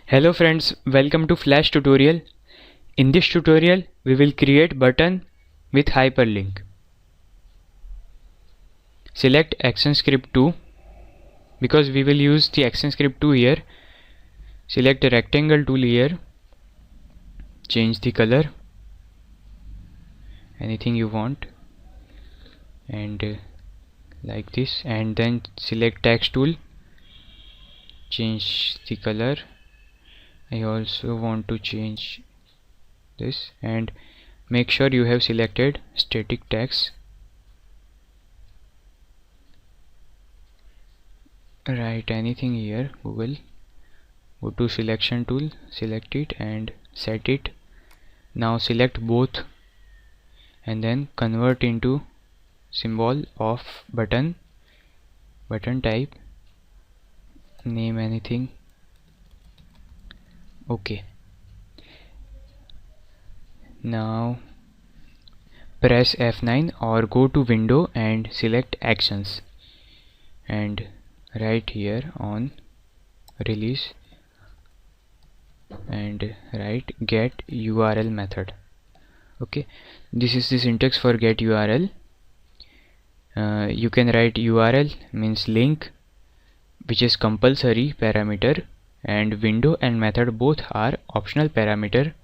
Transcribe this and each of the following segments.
Hello friends, welcome to Flash tutorial. In this tutorial, we will create button with hyperlink. Select ActionScript 2 because we will use the ActionScript 2 here. Select a rectangle tool here. Change the color, anything you want, and like this. And then select text tool. Change the color. I also want to change this, and make sure you have selected static text. Write anything here. Google. Go to selection tool, select it and set it. Now select both and then convert into symbol of button type, name anything. Okay, now press F9 or go to window and select actions and write here on release and write get URL method. Okay, this is the syntax for get URL. You can write URL means link, which is compulsory parameter, and window and method both are optional parameter.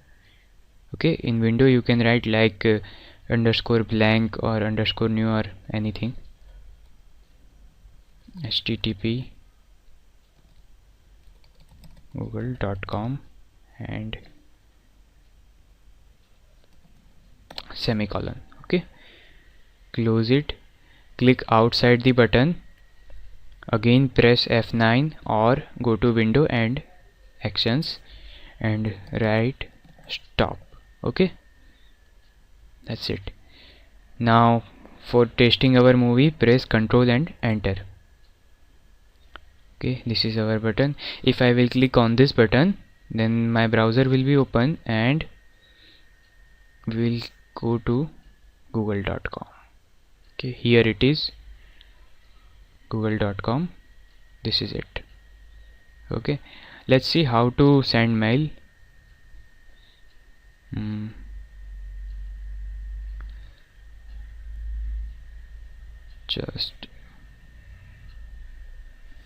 Okay, in window you can write like underscore blank or underscore new or anything. http google.com and semicolon. Okay, close it, click outside the button, again press F9 or go to window and actions and write stop. Okay, that's it. Now for testing our movie, press Ctrl and enter. Okay, this is our button. If I will click on this button, then my browser will be open and we will go to google.com. okay, here it is, google.com. this is it. Okay, let's see how to send mail.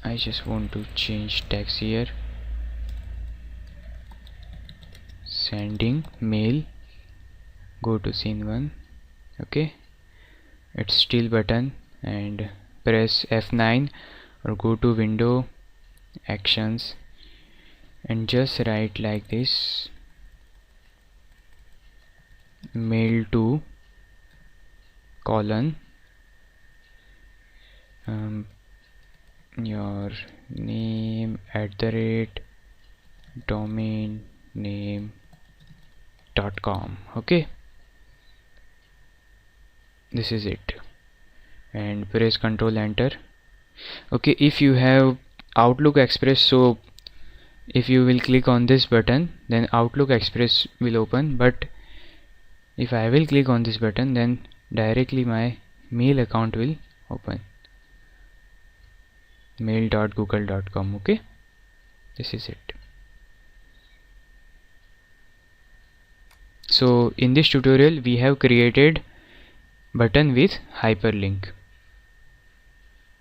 I just want to change text here. Sending mail, go to scene 1. okay, it's still button and press F9 or go to window actions and just write like this, mail to colon your name @ domain name.com. okay, this is it, and press Ctrl enter. okay, if you have Outlook Express, so if you will click on this button, then Outlook Express will open, but if I will click on this button, then directly my mail account will open, mail.google.com. okay, this is it. So in this tutorial we have created button with hyperlink.